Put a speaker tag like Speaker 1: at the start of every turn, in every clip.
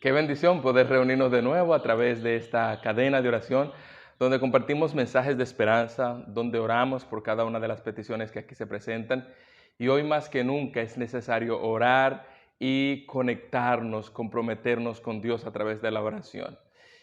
Speaker 1: Qué bendición poder reunirnos de nuevo a través de esta cadena de oración, donde compartimos mensajes de esperanza, donde oramos por cada una de las peticiones que aquí se presentan. Y hoy más que nunca es necesario orar y conectarnos, comprometernos con Dios a través de la oración.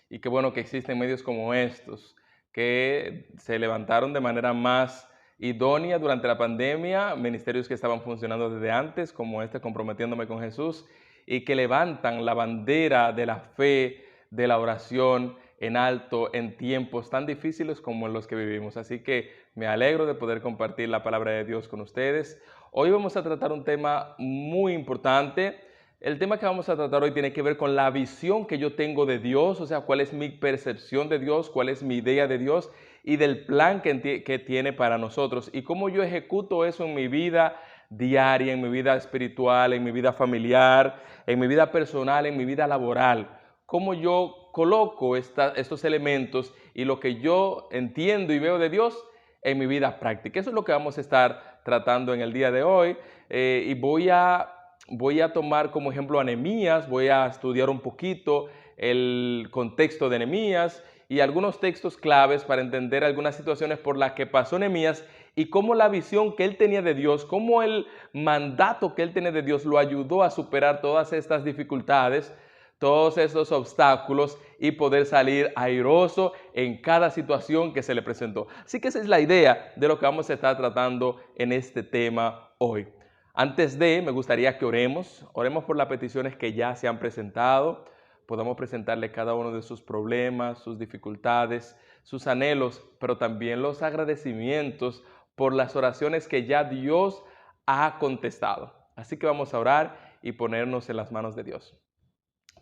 Speaker 1: Y qué bueno que existen medios como estos, que se levantaron de manera más idónea durante la pandemia, ministerios que estaban funcionando desde antes, como este Comprometiéndome con Jesús, y que levantan la bandera de la fe, de la oración en alto en tiempos tan difíciles como en los que vivimos. Así que me alegro de poder compartir la palabra de Dios con ustedes. Hoy vamos a tratar un tema muy importante. El tema que vamos a tratar hoy tiene que ver con la visión que yo tengo de Dios, o sea, cuál es mi percepción de Dios, cuál es mi idea de Dios y del plan que tiene para nosotros y cómo yo ejecuto eso en mi vida diaria, en mi vida espiritual, en mi vida familiar, en mi vida personal, en mi vida laboral. Cómo yo coloco estos elementos y lo que yo entiendo y veo de Dios en mi vida práctica. Eso es lo que vamos a estar tratando en el día de hoy y voy a tomar como ejemplo a Nehemías, voy a estudiar un poquito el contexto de Nehemías y algunos textos claves para entender algunas situaciones por las que pasó Nehemías y cómo la visión que él tenía de Dios, cómo el mandato que él tenía de Dios lo ayudó a superar todas estas dificultades, todos estos obstáculos y poder salir airoso en cada situación que se le presentó. Así que esa es la idea de lo que vamos a estar tratando en este tema hoy. Me gustaría que oremos por las peticiones que ya se han presentado, podamos presentarle cada uno de sus problemas, sus dificultades, sus anhelos, pero también los agradecimientos por las oraciones que ya Dios ha contestado. Así que vamos a orar y ponernos en las manos de Dios.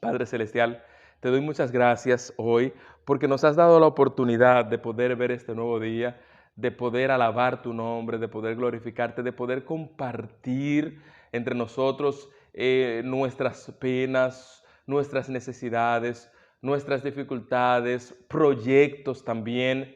Speaker 1: Padre Celestial, te doy muchas gracias hoy porque nos has dado la oportunidad de poder ver este nuevo día, de poder alabar tu nombre, de poder glorificarte, de poder compartir entre nosotros nuestras penas, nuestras necesidades, nuestras dificultades, proyectos también.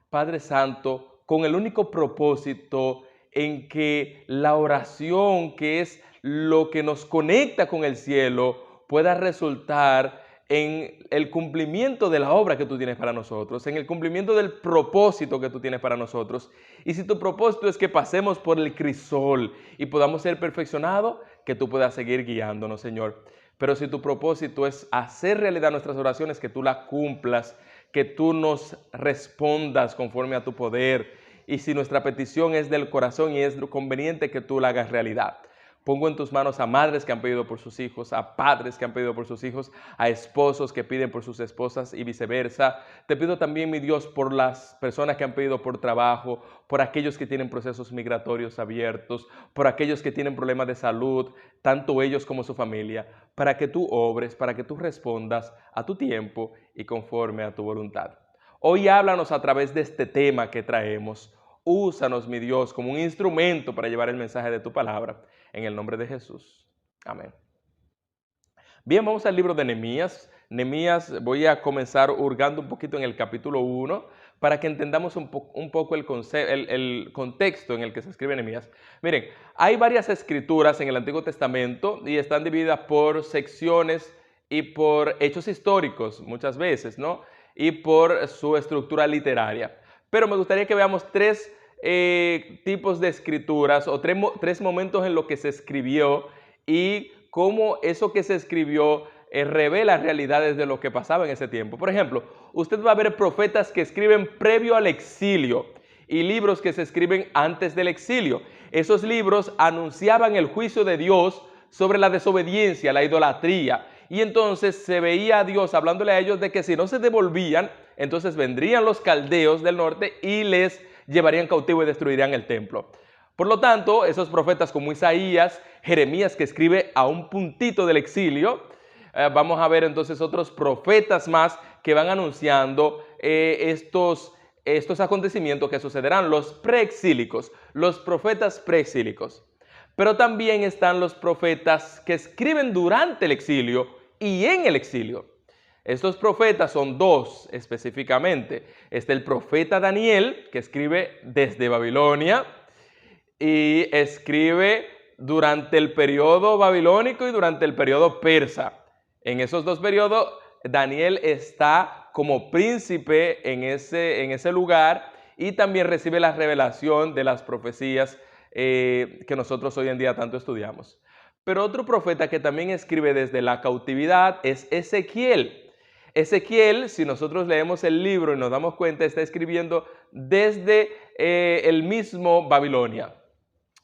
Speaker 1: Padre Santo, con el único propósito en que la oración, que es lo que nos conecta con el cielo, pueda resultar en el cumplimiento de la obra que tú tienes para nosotros, en el cumplimiento del propósito que tú tienes para nosotros. Y si tu propósito es que pasemos por el crisol y podamos ser perfeccionados, que tú puedas seguir guiándonos, Señor. Pero si tu propósito es hacer realidad nuestras oraciones, que tú las cumplas, que tú nos respondas conforme a tu poder. Y si nuestra petición es del corazón y es conveniente, que tú la hagas realidad. Pongo en tus manos a madres que han pedido por sus hijos, a padres que han pedido por sus hijos, a esposos que piden por sus esposas y viceversa. Te pido también, mi Dios, por las personas que han pedido por trabajo, por aquellos que tienen procesos migratorios abiertos, por aquellos que tienen problemas de salud, tanto ellos como su familia, para que tú obres, para que tú respondas a tu tiempo y conforme a tu voluntad. Hoy háblanos a través de este tema que traemos. Úsanos, mi Dios, como un instrumento para llevar el mensaje de tu palabra. En el nombre de Jesús. Amén. Bien, vamos al libro de Nehemías. Nehemías, voy a comenzar hurgando un poquito en el capítulo 1 para que entendamos un poco el contexto en el que se escribe Nehemías. Miren, hay varias escrituras en el Antiguo Testamento y están divididas por secciones y por hechos históricos muchas veces, ¿no? Y por su estructura literaria. Pero me gustaría que veamos tres tipos de escrituras o tres momentos en los que se escribió y cómo eso que se escribió revela realidades de lo que pasaba en ese tiempo. Por ejemplo, usted va a ver profetas que escriben previo al exilio y libros que se escriben antes del exilio. Esos libros anunciaban el juicio de Dios sobre la desobediencia, la idolatría. Y entonces se veía a Dios hablándole a ellos de que si no se devolvían, entonces vendrían los caldeos del norte y les llevarían cautivo y destruirían el templo. Por lo tanto, esos profetas como Isaías, Jeremías, que escribe a un puntito del exilio, vamos a ver entonces otros profetas más que van anunciando estos acontecimientos que sucederán, los preexílicos, los profetas preexílicos. Pero también están los profetas que escriben durante el exilio y en el exilio. Estos profetas son dos específicamente. Está el profeta Daniel, que escribe desde Babilonia y escribe durante el periodo babilónico y durante el periodo persa. En esos dos periodos, Daniel está como príncipe en ese lugar y también recibe la revelación de las profecías que nosotros hoy en día tanto estudiamos. Pero otro profeta que también escribe desde la cautividad es Ezequiel. Ezequiel, si nosotros leemos el libro y nos damos cuenta, está escribiendo desde el mismo Babilonia.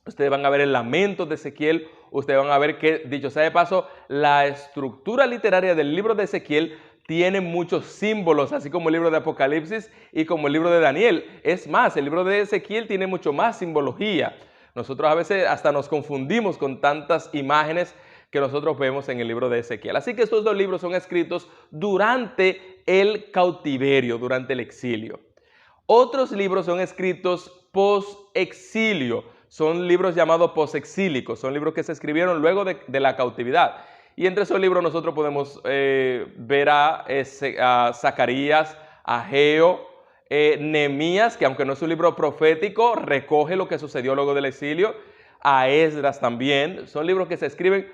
Speaker 1: Ustedes van a ver el lamento de Ezequiel, ustedes van a ver que, dicho sea de paso, la estructura literaria del libro de Ezequiel tiene muchos símbolos, así como el libro de Apocalipsis y como el libro de Daniel. Es más, el libro de Ezequiel tiene mucho más simbología. Nosotros a veces hasta nos confundimos con tantas imágenes que nosotros vemos en el libro de Ezequiel. Así que estos dos libros son escritos durante el cautiverio, durante el exilio. Otros libros son escritos post-exilio, son libros llamados post-exílicos, son libros que se escribieron luego de la cautividad. Y entre esos libros nosotros podemos ver a Zacarías, a Ageo, Nehemías, que aunque no es un libro profético, recoge lo que sucedió luego del exilio, a Esdras también. Son libros que se escriben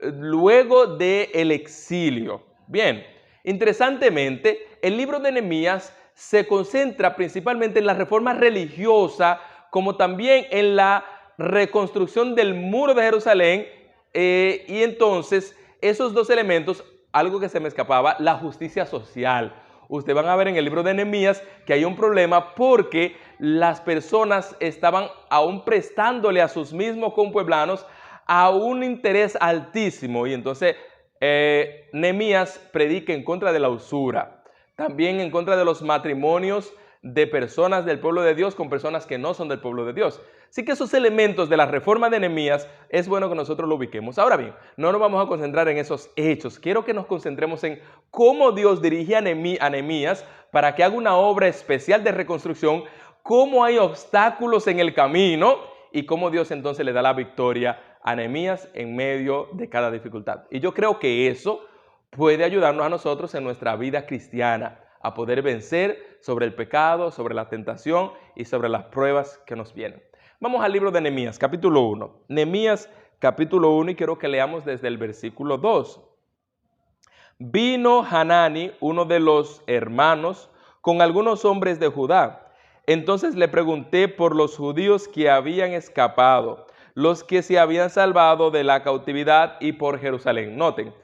Speaker 1: luego del exilio. Bien, interesantemente, el libro de Nehemías se concentra principalmente en la reforma religiosa, como también en la reconstrucción del muro de Jerusalén, y entonces esos dos elementos, algo que se me escapaba, la justicia social. Ustedes van a ver en el libro de Nehemías que hay un problema porque las personas estaban aún prestándole a sus mismos compueblanos a un interés altísimo, y entonces Nehemías predica en contra de la usura, también en contra de los matrimonios de personas del pueblo de Dios con personas que no son del pueblo de Dios. Así que esos elementos de la reforma de Nehemías es bueno que nosotros lo ubiquemos. Ahora bien, no nos vamos a concentrar en esos hechos. Quiero que nos concentremos en cómo Dios dirige a Nehemías para que haga una obra especial de reconstrucción, cómo hay obstáculos en el camino y cómo Dios entonces le da la victoria a Nehemías en medio de cada dificultad. Y yo creo que eso puede ayudarnos a nosotros en nuestra vida cristiana a poder vencer sobre el pecado, sobre la tentación y sobre las pruebas que nos vienen. Vamos al libro de Nehemías, capítulo 1. Nehemías, capítulo 1, y quiero que leamos desde el versículo 2. Vino Hanani, uno de los hermanos, con algunos hombres de Judá. Entonces le pregunté por los judíos que habían escapado, los que se habían salvado de la cautividad, y por Jerusalén. Noten,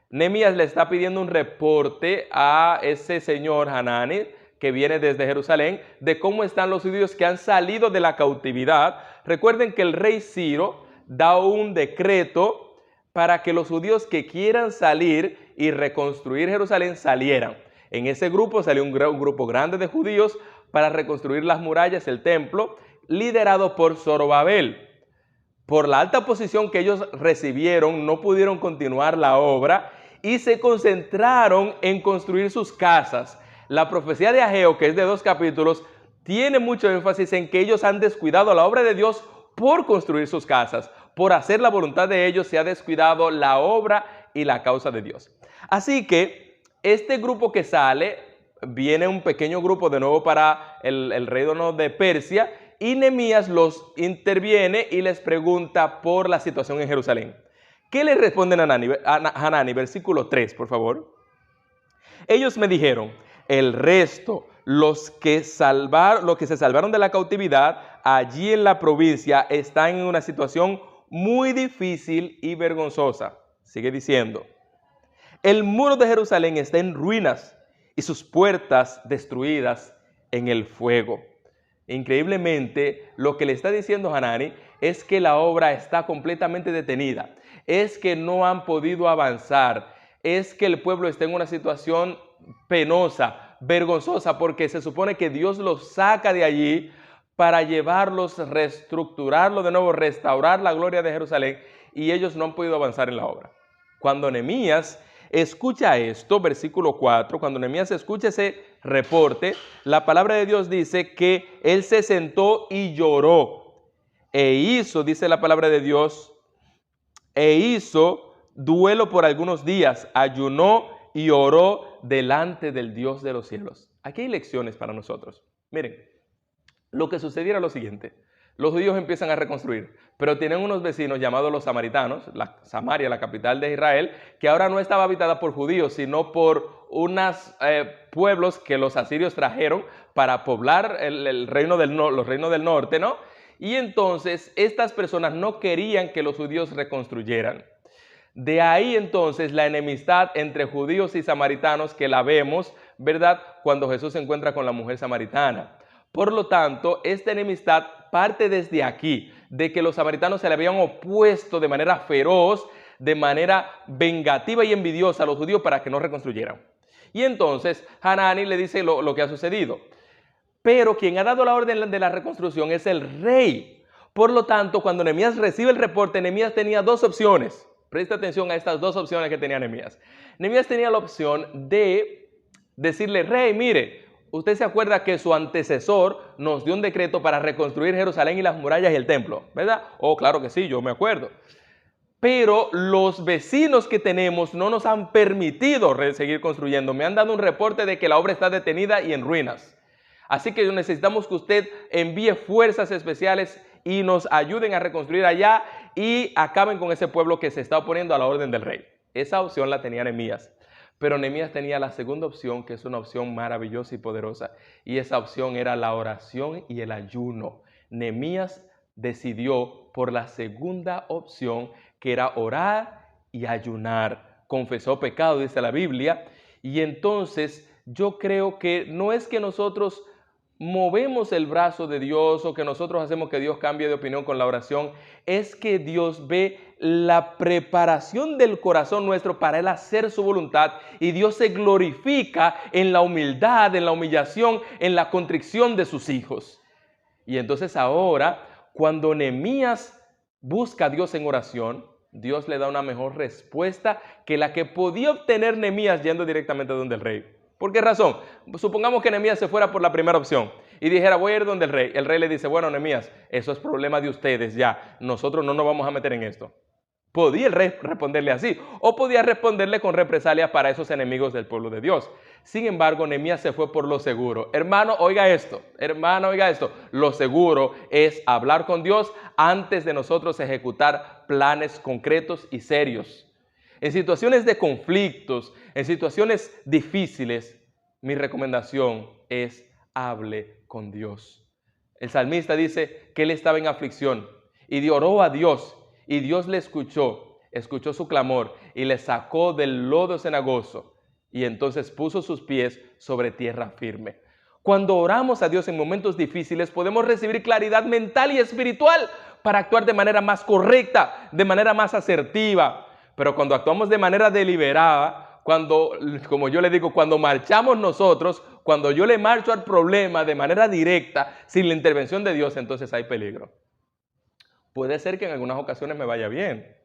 Speaker 1: Nehemías le está pidiendo un reporte a ese señor Hanani, que viene desde Jerusalén, de cómo están los judíos que han salido de la cautividad. Recuerden que el rey Ciro da un decreto para que los judíos que quieran salir y reconstruir Jerusalén salieran. En ese grupo salió un grupo grande de judíos para reconstruir las murallas, el templo, liderado por Zorobabel. Por la alta posición que ellos recibieron, no pudieron continuar la obra y se concentraron en construir sus casas. La profecía de Ageo, que es de 2 capítulos, tiene mucho énfasis en que ellos han descuidado la obra de Dios por construir sus casas. Por hacer la voluntad de ellos se ha descuidado la obra y la causa de Dios. Así que este grupo que sale, viene un pequeño grupo de nuevo para el reino de Persia, y Nehemías los interviene y les pregunta por la situación en Jerusalén. ¿Qué le responden a Hanani? Versículo 3, por favor. Ellos me dijeron: el resto, los que se salvaron de la cautividad allí en la provincia, están en una situación muy difícil y vergonzosa. Sigue diciendo: el muro de Jerusalén está en ruinas y sus puertas destruidas en el fuego. Increíblemente, lo que le está diciendo Hanani es que la obra está completamente detenida, es que no han podido avanzar, es que el pueblo está en una situación penosa, vergonzosa, porque se supone que Dios los saca de allí para llevarlos, reestructurarlo de nuevo, restaurar la gloria de Jerusalén, y ellos no han podido avanzar en la obra. Cuando Nehemías escucha esto, versículo 4, cuando Nehemías escucha ese reporte, la palabra de Dios dice que él se sentó y lloró. E hizo, dice la palabra de Dios, e hizo duelo por algunos días, ayunó y oró delante del Dios de los cielos. Aquí hay lecciones para nosotros. Miren, lo que sucediera es lo siguiente: los judíos empiezan a reconstruir, pero tienen unos vecinos llamados los samaritanos, Samaria, la capital de Israel, que ahora no estaba habitada por judíos, sino por unos pueblos que los asirios trajeron para poblar los reinos del norte, ¿no? Y entonces estas personas no querían que los judíos reconstruyeran. De ahí entonces la enemistad entre judíos y samaritanos que la vemos, ¿verdad?, cuando Jesús se encuentra con la mujer samaritana. Por lo tanto, esta enemistad parte desde aquí, de que los samaritanos se le habían opuesto de manera feroz, de manera vengativa y envidiosa a los judíos para que no reconstruyeran. Y entonces Hanani le dice lo que ha sucedido. Pero quien ha dado la orden de la reconstrucción es el rey. Por lo tanto, cuando Nehemías recibe el reporte, Nehemías tenía dos opciones. Presta atención a estas dos opciones que tenía Nehemías. Nehemías tenía la opción de decirle, rey, mire, usted se acuerda que su antecesor nos dio un decreto para reconstruir Jerusalén y las murallas y el templo, ¿verdad? Oh, claro que sí, yo me acuerdo. Pero los vecinos que tenemos no nos han permitido seguir construyendo. Me han dado un reporte de que la obra está detenida y en ruinas. Así que necesitamos que usted envíe fuerzas especiales y nos ayuden a reconstruir allá y acaben con ese pueblo que se está oponiendo a la orden del rey. Esa opción la tenía Nehemías. Pero Nehemías tenía la segunda opción, que es una opción maravillosa y poderosa. Y esa opción era la oración y el ayuno. Nehemías decidió por la segunda opción, que era orar y ayunar. Confesó pecado, dice la Biblia. Y entonces yo creo que no es que nosotros movemos el brazo de Dios o que nosotros hacemos que Dios cambie de opinión con la oración, es que Dios ve la preparación del corazón nuestro para Él hacer su voluntad y Dios se glorifica en la humildad, en la humillación, en la contrición de sus hijos. Y entonces ahora, cuando Nehemías busca a Dios en oración, Dios le da una mejor respuesta que la que podía obtener Nehemías yendo directamente donde el rey. ¿Por qué razón? Supongamos que Nehemías se fuera por la primera opción y dijera, voy a ir donde el rey. El rey le dice, bueno, Nehemías, eso es problema de ustedes ya. Nosotros no nos vamos a meter en esto. Podía el rey responderle así o podía responderle con represalias para esos enemigos del pueblo de Dios. Sin embargo, Nehemías se fue por lo seguro. Hermano, oiga esto. Hermano, oiga esto. Lo seguro es hablar con Dios antes de nosotros ejecutar planes concretos y serios. En situaciones de conflictos, en situaciones difíciles, mi recomendación es hable con Dios. El salmista dice que él estaba en aflicción y oró a Dios y Dios le escuchó su clamor y le sacó del lodo cenagoso y entonces puso sus pies sobre tierra firme. Cuando oramos a Dios en momentos difíciles podemos recibir claridad mental y espiritual para actuar de manera más correcta, de manera más asertiva. Pero cuando actuamos de manera deliberada, como yo le digo, cuando marchamos nosotros, cuando yo le marcho al problema de manera directa, sin la intervención de Dios, entonces hay peligro. Puede ser que en algunas ocasiones me vaya bien,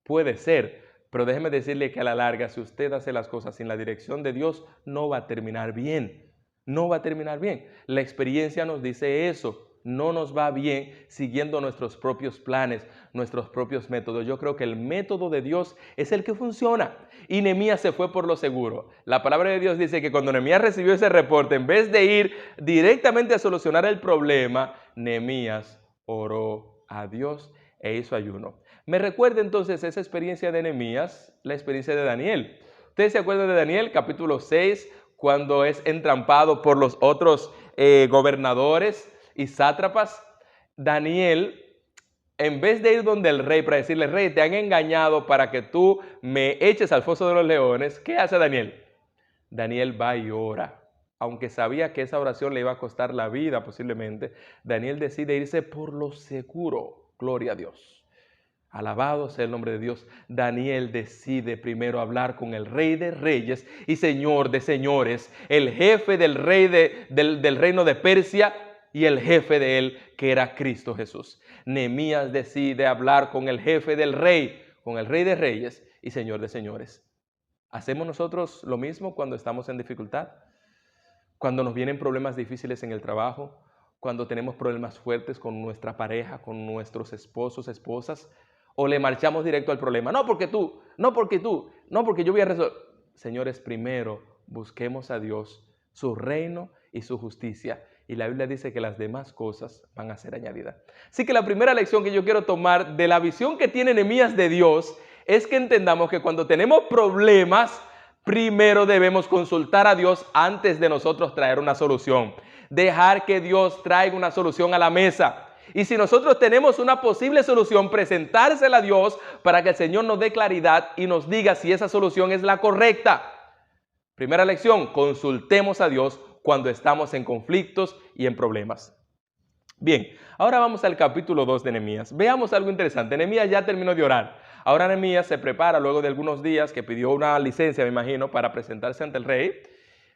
Speaker 1: puede ser, pero déjeme decirle que a la larga, si usted hace las cosas sin la dirección de Dios, no va a terminar bien, no va a terminar bien. La experiencia nos dice eso. No nos va bien siguiendo nuestros propios planes, nuestros propios métodos. Yo creo que el método de Dios es el que funciona. Y Nehemías se fue por lo seguro. La palabra de Dios dice que cuando Nehemías recibió ese reporte, en vez de ir directamente a solucionar el problema, Nehemías oró a Dios e hizo ayuno. Me recuerda entonces esa experiencia de Nehemías, la experiencia de Daniel. ¿Ustedes se acuerdan de Daniel, capítulo 6, cuando es entrampado por los otros gobernadores y sátrapas? Daniel, en vez de ir donde el rey para decirle, rey, te han engañado para que tú me eches al foso de los leones, ¿qué hace Daniel? Daniel va y ora. Aunque sabía que esa oración le iba a costar la vida posiblemente, Daniel decide irse por lo seguro. Gloria a Dios. Alabado sea el nombre de Dios. Daniel decide primero hablar con el Rey de Reyes y Señor de Señores, el jefe del reino de Persia, y el jefe de él, que era Cristo Jesús. Nehemías decide hablar con el jefe del rey, con el Rey de Reyes y Señor de Señores. ¿Hacemos nosotros lo mismo cuando estamos en dificultad? Cuando nos vienen problemas difíciles en el trabajo, cuando tenemos problemas fuertes con nuestra pareja, con nuestros esposos, esposas, o le marchamos directo al problema. No porque tú, no porque yo voy a resolver. Señores, primero busquemos a Dios, su reino y su justicia. y la Biblia dice que las demás cosas van a ser añadidas. Así que la primera lección que yo quiero tomar de la visión que tiene Nehemías de Dios es que entendamos que cuando tenemos problemas, primero debemos consultar a Dios antes de nosotros traer una solución. Dejar que Dios traiga una solución a la mesa. Y si nosotros tenemos una posible solución, presentársela a Dios para que el Señor nos dé claridad y nos diga si esa solución es la correcta. Primera lección, consultemos a Dios cuando estamos en conflictos y en problemas. Bien, ahora vamos al capítulo 2 de Nehemías. Veamos algo interesante. Nehemías ya terminó de orar. Ahora Nehemías se prepara luego de algunos días que pidió una licencia, me imagino, para presentarse ante el rey,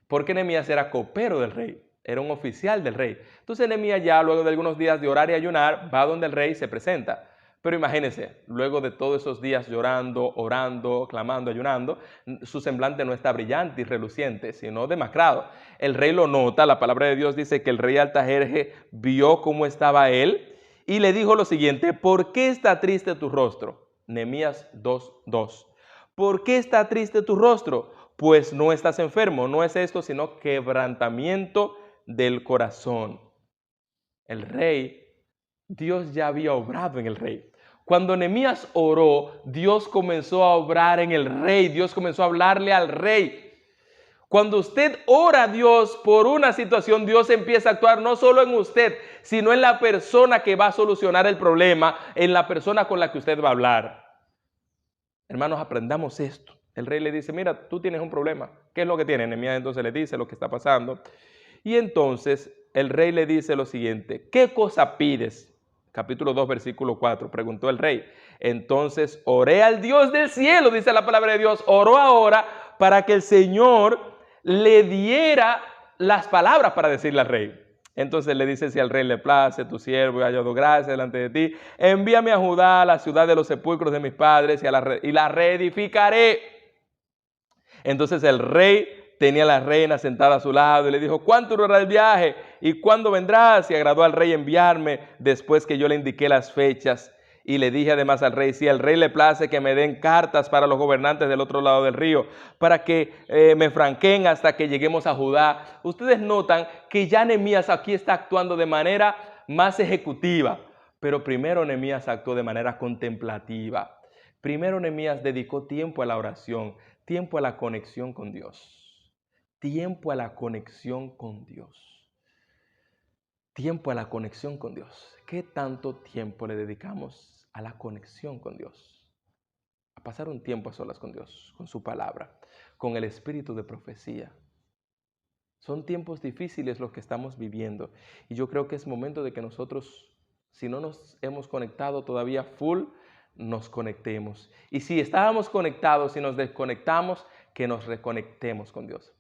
Speaker 1: porque Nehemías era copero del rey. Era un oficial del rey. Entonces Nehemías ya luego de algunos días de orar y ayunar, va donde el rey y se presenta. Pero imagínense, luego de todos esos días llorando, orando, clamando, ayunando, su semblante no está brillante y reluciente, sino demacrado. El rey lo nota, la palabra de Dios dice que el rey Artajerjes vio cómo estaba él y le dijo lo siguiente: ¿por qué está triste tu rostro? Nehemías 2:2. ¿Por qué está triste tu rostro? Pues no estás enfermo, no es esto, sino quebrantamiento del corazón. El rey, Dios ya había obrado en el rey. Cuando Nehemías oró, Dios comenzó a obrar en el rey. Dios comenzó a hablarle al rey. Cuando usted ora a Dios por una situación, Dios empieza a actuar no solo en usted, sino en la persona que va a solucionar el problema, en la persona con la que usted va a hablar. Hermanos, aprendamos esto. El rey le dice: mira, tú tienes un problema. ¿Qué es lo que tiene? Nehemías entonces le dice lo que está pasando. Y entonces el rey le dice lo siguiente: ¿qué cosa pides? Capítulo 2, versículo 4, preguntó el rey. Entonces oré al Dios del cielo, dice la palabra de Dios, oró ahora para que el Señor le diera las palabras para decirle al rey. Entonces le dice: si al rey le place, tu siervo, he hallado gracia delante de ti, envíame a Judá, a la ciudad de los sepulcros de mis padres, y la reedificaré. Entonces el rey tenía a la reina sentada a su lado y le dijo: ¿cuánto durará el viaje? ¿Y cuándo vendrás? Y agradó al rey enviarme después que yo le indiqué las fechas. Y le dije además al rey: si al rey le place, que me den cartas para los gobernantes del otro lado del río, para que me franqueen hasta que lleguemos a Judá. Ustedes notan que ya Nehemías aquí está actuando de manera más ejecutiva, pero primero Nehemías actuó de manera contemplativa. Primero Nehemías dedicó tiempo a la oración, tiempo a la conexión con Dios. Tiempo a la conexión con Dios. Tiempo a la conexión con Dios. ¿Qué tanto tiempo le dedicamos a la conexión con Dios? A pasar un tiempo a solas con Dios, con su palabra, con el espíritu de profecía. Son tiempos difíciles los que estamos viviendo y yo creo que es momento de que nosotros, si no nos hemos conectado todavía full, nos conectemos. Y si estábamos conectados y nos desconectamos, que nos reconectemos con Dios.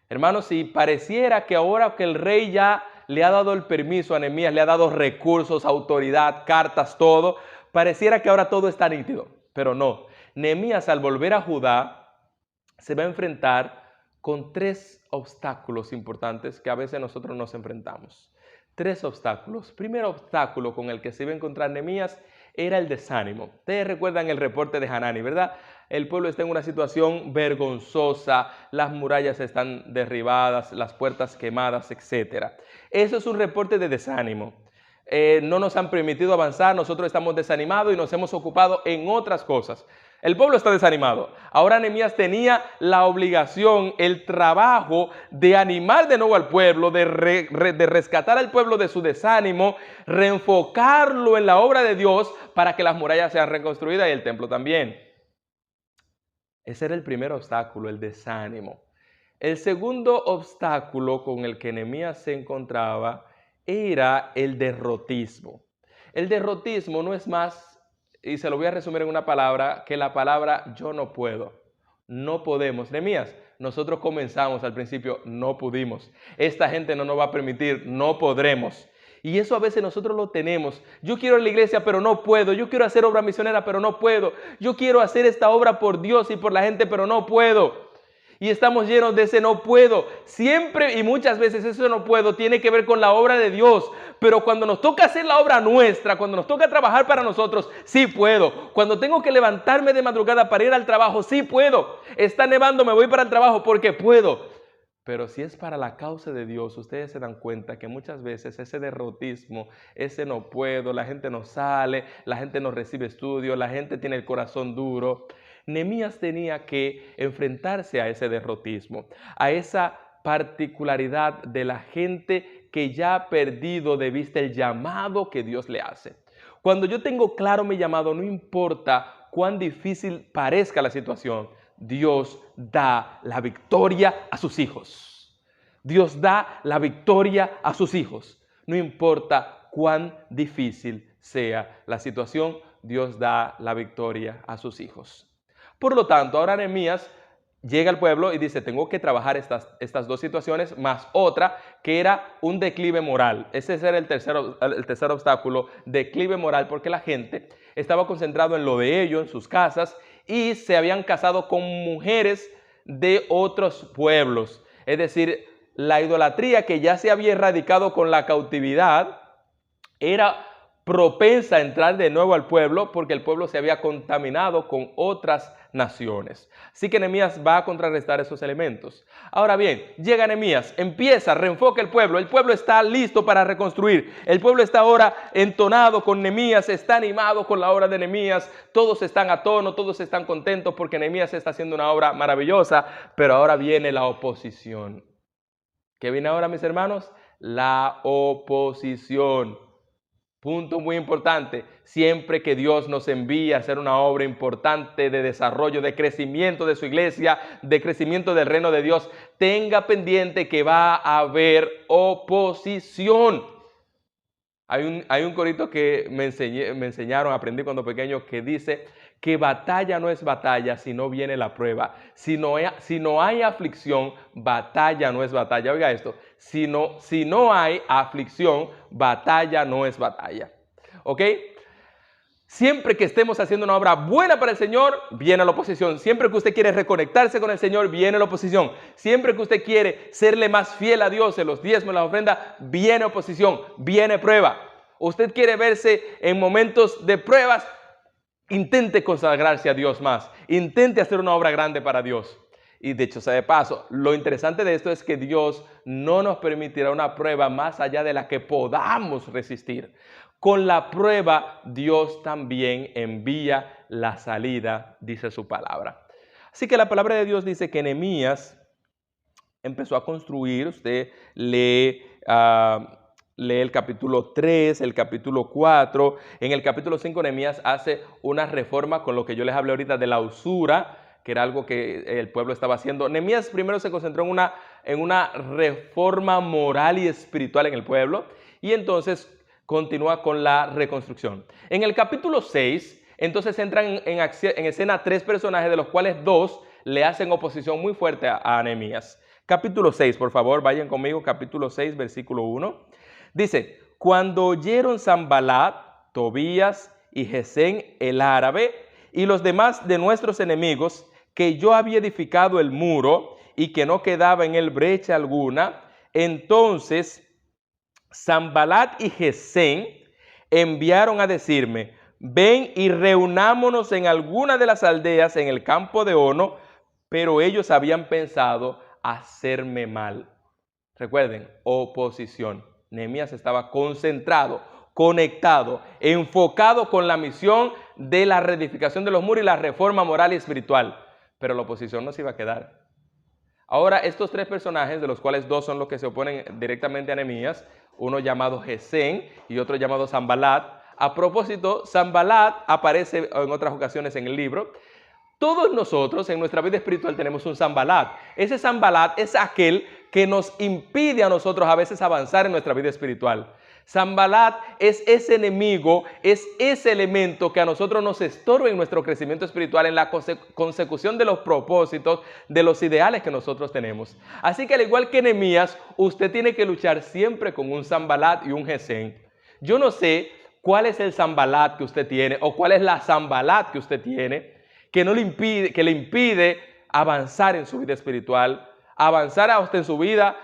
Speaker 1: Hermanos, si pareciera que ahora que el rey ya le ha dado el permiso a Nehemías, le ha dado recursos, autoridad, cartas, todo, pareciera que ahora todo está nítido, pero no. Nehemías, al volver a Judá, se va a enfrentar con 3 obstáculos importantes que a veces nosotros nos enfrentamos. 3 obstáculos. Primer obstáculo con el que se iba a encontrar Nehemías era el desánimo. Ustedes recuerdan el reporte de Hanani, ¿verdad? El pueblo está en una situación vergonzosa, las murallas están derribadas, las puertas quemadas, etc. Eso es un reporte de desánimo. No nos han permitido avanzar, nosotros estamos desanimados y nos hemos ocupado en otras cosas. El pueblo está desanimado. Ahora Nehemías tenía la obligación, el trabajo de animar de nuevo al pueblo, de rescatar al pueblo de su desánimo, reenfocarlo en la obra de Dios para que las murallas sean reconstruidas y el templo también. Ese era el primer obstáculo, el desánimo. El segundo obstáculo con el que Nehemías se encontraba era el derrotismo. El derrotismo no es más, y se lo voy a resumir en una palabra, que la palabra yo no puedo. No podemos. Nehemías, nosotros comenzamos al principio, no pudimos. Esta gente no nos va a permitir, no podremos. Y eso a veces nosotros lo tenemos. Yo quiero ir a la iglesia, pero no puedo. Yo quiero hacer obra misionera, pero no puedo. Yo quiero hacer esta obra por Dios y por la gente, pero no puedo. Y estamos llenos de ese no puedo. Siempre y muchas veces ese no puedo tiene que ver con la obra de Dios. Pero cuando nos toca hacer la obra nuestra, cuando nos toca trabajar para nosotros, sí puedo. Cuando tengo que levantarme de madrugada para ir al trabajo, sí puedo. Está nevando, me voy para el trabajo porque puedo. Pero si es para la causa de Dios, ustedes se dan cuenta que muchas veces ese derrotismo, ese no puedo, la gente no sale, la gente no recibe estudio, la gente tiene el corazón duro. Nehemías tenía que enfrentarse a ese derrotismo, a esa particularidad de la gente que ya ha perdido de vista el llamado que Dios le hace. Cuando yo tengo claro mi llamado, no importa cuán difícil parezca la situación, Dios da la victoria a sus hijos. Dios da la victoria a sus hijos. No importa cuán difícil sea la situación, Dios da la victoria a sus hijos. Por lo tanto, ahora Nehemías llega al pueblo y dice, tengo que trabajar estas dos situaciones, más otra que era un declive moral. Ese era el tercer obstáculo, declive moral, porque la gente estaba concentrado en lo de ellos, en sus casas, y se habían casado con mujeres de otros pueblos. Es decir, la idolatría que ya se había erradicado con la cautividad era propensa a entrar de nuevo al pueblo porque el pueblo se había contaminado con otras naciones. Así que Nehemías va a contrarrestar esos elementos. Ahora bien, llega Nehemías, empieza, reenfoca el pueblo está listo para reconstruir, el pueblo está ahora entonado con Nehemías, está animado con la obra de Nehemías, todos están a tono, todos están contentos porque Nehemías está haciendo una obra maravillosa, pero ahora viene la oposición. ¿Qué viene ahora, mis hermanos? La oposición. Punto muy importante, siempre que Dios nos envía a hacer una obra importante de desarrollo, de crecimiento de su iglesia, de crecimiento del reino de Dios, tenga pendiente que va a haber oposición. Hay un corito que me enseñaron, aprendí cuando pequeño, que dice que batalla no es batalla si no viene la prueba. Si no hay aflicción, batalla no es batalla. Oiga esto, si no hay aflicción, batalla no es batalla. ¿Ok? Siempre que estemos haciendo una obra buena para el Señor, viene la oposición. Siempre que usted quiere reconectarse con el Señor, viene la oposición. Siempre que usted quiere serle más fiel a Dios en los diezmos, en la ofrenda, viene oposición, viene prueba. Usted quiere verse en momentos de pruebas, intente consagrarse a Dios más. Intente hacer una obra grande para Dios. Y de hecho, sea de paso, lo interesante de esto es que Dios no nos permitirá una prueba más allá de la que podamos resistir. Con la prueba, Dios también envía la salida, dice su palabra. Así que la palabra de Dios dice que Nehemías empezó a construir. Usted lee el capítulo 3, el capítulo 4. En el capítulo 5, Nehemías hace una reforma con lo que yo les hablé ahorita de la usura, que era algo que el pueblo estaba haciendo. Nehemías primero se concentró en una reforma moral y espiritual en el pueblo, y entonces continúa con la reconstrucción. En el capítulo 6, entonces entran en escena tres personajes, de los cuales dos le hacen oposición muy fuerte a Nehemías. Capítulo 6, por favor, vayan conmigo, capítulo 6, versículo 1. Dice, cuando oyeron Sanballat, Tobías y Gesem el árabe y los demás de nuestros enemigos que yo había edificado el muro y que no quedaba en él brecha alguna, entonces Sanballat y Gesem enviaron a decirme, ven y reunámonos en alguna de las aldeas en el campo de Ono, pero ellos habían pensado hacerme mal. Recuerden, oposición. Nehemías estaba concentrado, conectado, enfocado con la misión de la reedificación de los muros y la reforma moral y espiritual. Pero la oposición no se iba a quedar. Ahora, estos tres personajes, de los cuales dos son los que se oponen directamente a Nehemías, uno llamado Gesem y otro llamado Sanballat. A propósito, Sanballat aparece en otras ocasiones en el libro. Todos nosotros en nuestra vida espiritual tenemos un Sanballat. Ese Sanballat es aquel que nos impide a nosotros a veces avanzar en nuestra vida espiritual. Sanballat es ese enemigo, es ese elemento que a nosotros nos estorba en nuestro crecimiento espiritual, en la consecución de los propósitos, de los ideales que nosotros tenemos. Así que al igual que Nehemías, usted tiene que luchar siempre con un Sanballat y un Gesem. Yo no sé cuál es el Sanballat que usted tiene o cuál es la Sanballat que usted tiene que le impide avanzar en su vida espiritual, avanzar hasta en su vida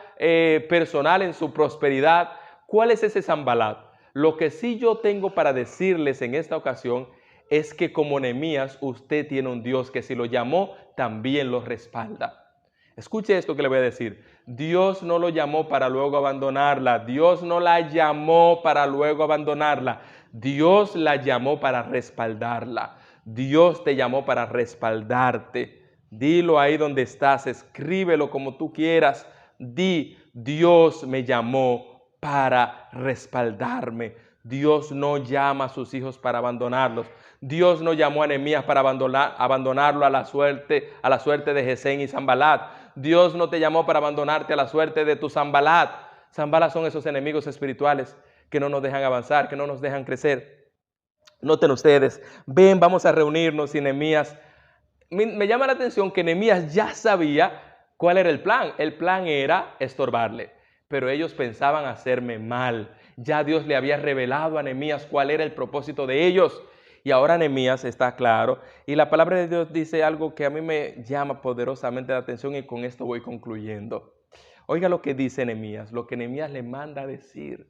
Speaker 1: personal, en su prosperidad. ¿Cuál es ese Sanballat? Lo que sí yo tengo para decirles en esta ocasión es que como Nehemías, usted tiene un Dios que si lo llamó, también lo respalda. Escuche esto que le voy a decir. Dios no lo llamó para luego abandonarla. Dios no la llamó para luego abandonarla. Dios la llamó para respaldarla. Dios te llamó para respaldarte. Dilo ahí donde estás, escríbelo como tú quieras. Di, Dios me llamó para respaldarme. Dios no llama a sus hijos para abandonarlos. Dios no llamó a Nehemías para abandonarlo a la suerte de Gesén y Sanbalat. Dios no te llamó para abandonarte a la suerte de tu Sanbalat. Sanbalat son esos enemigos espirituales que no nos dejan avanzar, que no nos dejan crecer. Noten ustedes, ven, vamos a reunirnos y Nehemías. Me llama la atención que Nehemías ya sabía cuál era el plan. El plan era estorbarle, pero ellos pensaban hacerme mal. Ya Dios le había revelado a Nehemías cuál era el propósito de ellos. Y ahora Nehemías está claro. Y la palabra de Dios dice algo que a mí me llama poderosamente la atención y con esto voy concluyendo. Oiga lo que dice Nehemías, lo que Nehemías le manda a decir.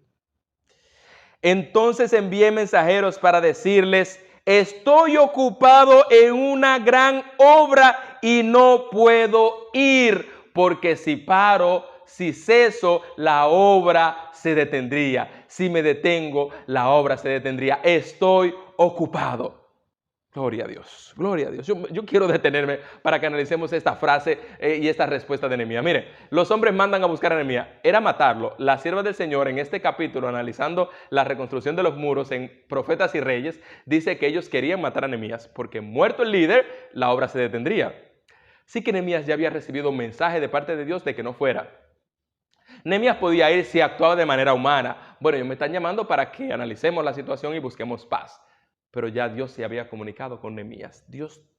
Speaker 1: Entonces envié mensajeros para decirles: estoy ocupado en una gran obra y no puedo ir, porque si paro, si ceso, la obra se detendría. Si me detengo, la obra se detendría. Estoy ocupado. Gloria a Dios, gloria a Dios. Yo quiero detenerme para que analicemos esta frase y esta respuesta de Nehemías. Mire, los hombres mandan a buscar a Nehemías. Era matarlo. La sierva del Señor en este capítulo, analizando la reconstrucción de los muros en Profetas y Reyes, dice que ellos querían matar a Nehemías porque muerto el líder, la obra se detendría. Sí que Nehemías ya había recibido un mensaje de parte de Dios de que no fuera. Nehemías podía ir si actuaba de manera humana. Bueno, ellos me están llamando para que analicemos la situación y busquemos paz. Pero ya Dios se había comunicado con Nehemías.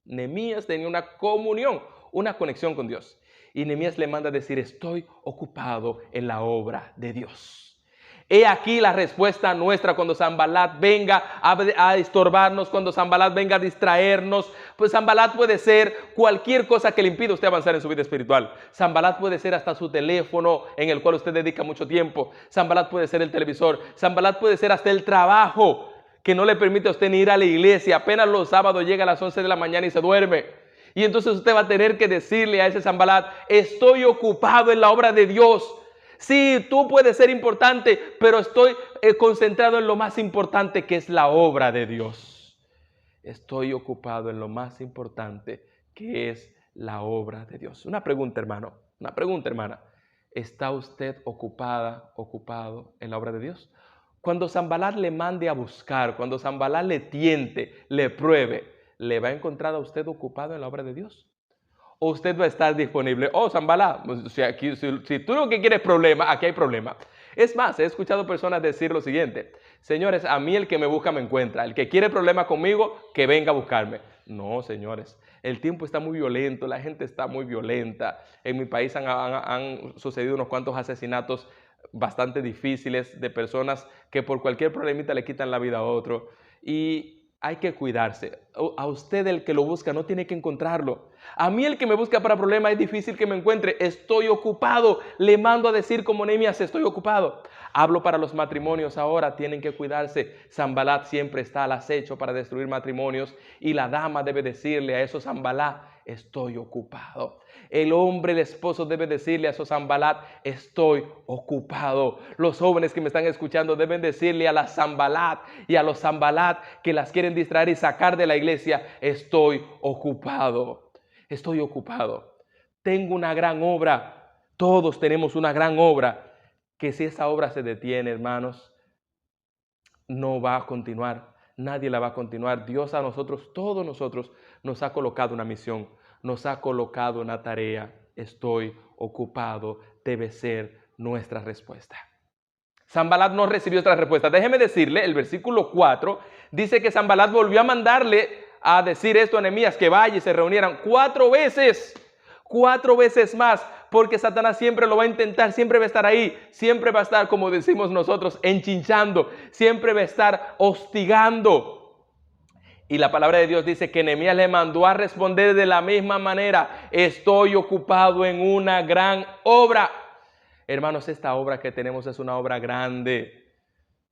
Speaker 1: Nehemías tenía una comunión, una conexión con Dios. Y Nehemías le manda a decir: estoy ocupado en la obra de Dios. He aquí la respuesta nuestra cuando Sanbalat venga a estorbarnos, cuando Sanbalat venga a distraernos. Pues Sanbalat puede ser cualquier cosa que le impida a usted avanzar en su vida espiritual. Sanbalat puede ser hasta su teléfono en el cual usted dedica mucho tiempo. Sanbalat puede ser el televisor. Sanbalat puede ser hasta el trabajo que no le permite a usted ni ir a la iglesia. Apenas los sábados llega a las 11 de la mañana y se duerme. Y entonces usted va a tener que decirle a ese Sanbalat: estoy ocupado en la obra de Dios. Sí, tú puedes ser importante, pero estoy concentrado en lo más importante, que es la obra de Dios. Estoy ocupado en lo más importante, que es la obra de Dios. Una pregunta, hermano. Una pregunta, hermana. ¿Está usted ocupado en la obra de Dios? Cuando Sanbalat le mande a buscar, cuando Sanbalat le tiente, le pruebe, ¿le va a encontrar a usted ocupado en la obra de Dios? ¿O usted va a estar disponible? Oh, Sanbalat, si tú lo que quieres es problema, aquí hay problema. Es más, he escuchado personas decir lo siguiente: señores, a mí el que me busca me encuentra. El que quiere problema conmigo, que venga a buscarme. No, señores, el tiempo está muy violento, la gente está muy violenta. En mi país han sucedido unos cuantos asesinatos bastante difíciles de personas que por cualquier problemita le quitan la vida a otro. Y hay que cuidarse. A usted el que lo busca no tiene que encontrarlo. A mí el que me busca para problemas es difícil que me encuentre. Estoy ocupado. Le mando a decir como Nehemías: estoy ocupado. Hablo para los matrimonios ahora, tienen que cuidarse. Sanbalat siempre está al acecho para destruir matrimonios y la dama debe decirle a esos Sanbalat: estoy ocupado. El hombre, el esposo, debe decirle a esos Sanbalat: estoy ocupado. Los jóvenes que me están escuchando deben decirle a las Sanbalat y a los Sanbalat que las quieren distraer y sacar de la iglesia: estoy ocupado. Estoy ocupado. Tengo una gran obra. Todos tenemos una gran obra. Que si esa obra se detiene, hermanos, no va a continuar. Nadie la va a continuar. Dios a nosotros, todos nosotros, nos ha colocado una misión. Nos ha colocado una tarea. Estoy ocupado. Debe ser nuestra respuesta. Sanbalat no recibió otra respuesta. Déjeme decirle, el versículo 4 dice que Sanbalat volvió a mandarle a decir esto a Nehemías: que vaya y se reunieran 4 veces. 4 veces más, porque Satanás siempre lo va a intentar, siempre va a estar ahí, siempre va a estar, como decimos nosotros, enchinchando, siempre va a estar hostigando. Y la palabra de Dios dice que Nehemías le mandó a responder de la misma manera: estoy ocupado en una gran obra. Hermanos, esta obra que tenemos es una obra grande.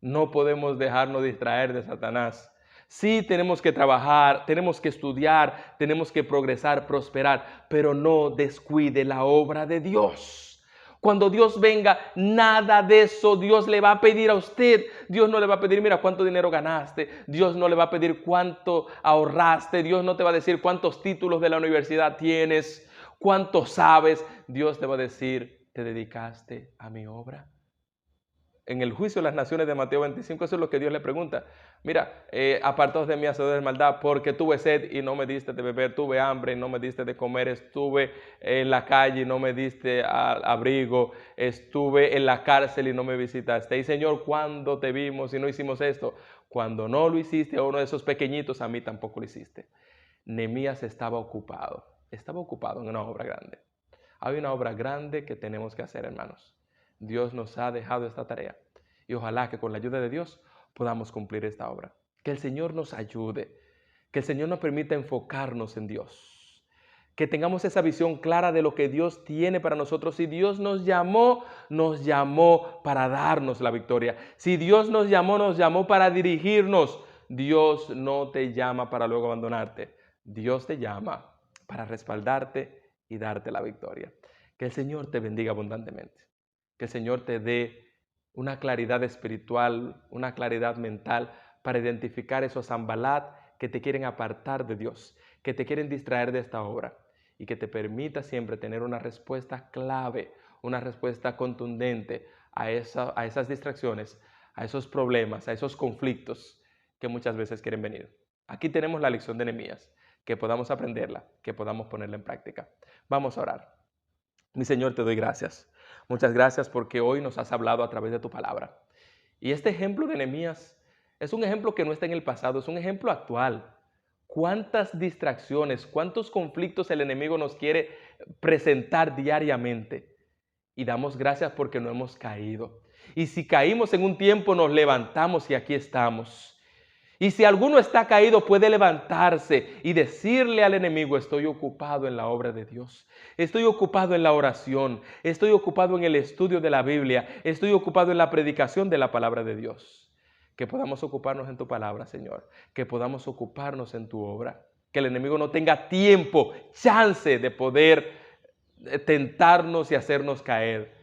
Speaker 1: No podemos dejarnos distraer de Satanás. Sí, tenemos que trabajar, tenemos que estudiar, tenemos que progresar, prosperar, pero no descuide la obra de Dios. Cuando Dios venga, nada de eso Dios le va a pedir a usted. Dios no le va a pedir, mira, cuánto dinero ganaste. Dios no le va a pedir cuánto ahorraste. Dios no te va a decir cuántos títulos de la universidad tienes, cuánto sabes. Dios te va a decir, ¿te dedicaste a mi obra? En el juicio de las naciones de Mateo 25, eso es lo que Dios le pregunta. Mira, apartaos de mí, hacedores de maldad, porque tuve sed y no me diste de beber, tuve hambre y no me diste de comer, estuve en la calle y no me diste abrigo, estuve en la cárcel y no me visitaste. Y Señor, ¿cuándo te vimos y no hicimos esto? Cuando no lo hiciste a uno de esos pequeñitos, a mí tampoco lo hiciste. Nehemías estaba ocupado en una obra grande. Hay una obra grande que tenemos que hacer, hermanos. Dios nos ha dejado esta tarea y ojalá que con la ayuda de Dios podamos cumplir esta obra. Que el Señor nos ayude, que el Señor nos permita enfocarnos en Dios, que tengamos esa visión clara de lo que Dios tiene para nosotros. Si Dios nos llamó para darnos la victoria. Si Dios nos llamó para dirigirnos. Dios no te llama para luego abandonarte. Dios te llama para respaldarte y darte la victoria. Que el Señor te bendiga abundantemente. Que el Señor te dé una claridad espiritual, una claridad mental para identificar esos Sanbalat que te quieren apartar de Dios, que te quieren distraer de esta obra y que te permita siempre tener una respuesta clave, una respuesta contundente a esas distracciones, a esos problemas, a esos conflictos que muchas veces quieren venir. Aquí tenemos la lección de Nehemías, que podamos aprenderla, que podamos ponerla en práctica. Vamos a orar. Mi Señor, te doy gracias. Muchas gracias porque hoy nos has hablado a través de tu palabra. Y este ejemplo de Nehemías es un ejemplo que no está en el pasado, es un ejemplo actual. ¿Cuántas distracciones, cuántos conflictos el enemigo nos quiere presentar diariamente? Y damos gracias porque no hemos caído. Y si caímos en un tiempo, nos levantamos y aquí estamos. Y si alguno está caído, puede levantarse y decirle al enemigo, estoy ocupado en la obra de Dios, estoy ocupado en la oración, estoy ocupado en el estudio de la Biblia, estoy ocupado en la predicación de la palabra de Dios. Que podamos ocuparnos en tu palabra, Señor, que podamos ocuparnos en tu obra, que el enemigo no tenga tiempo, chance de poder tentarnos y hacernos caer.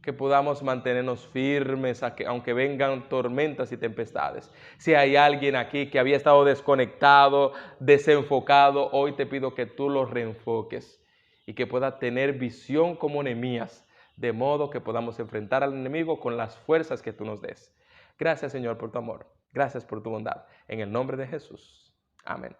Speaker 1: Que podamos mantenernos firmes aunque vengan tormentas y tempestades. Si hay alguien aquí que había estado desconectado, desenfocado, hoy te pido que tú lo reenfoques y que pueda tener visión como Nehemías, de modo que podamos enfrentar al enemigo con las fuerzas que tú nos des. Gracias, Señor, por tu amor. Gracias por tu bondad. En el nombre de Jesús. Amén.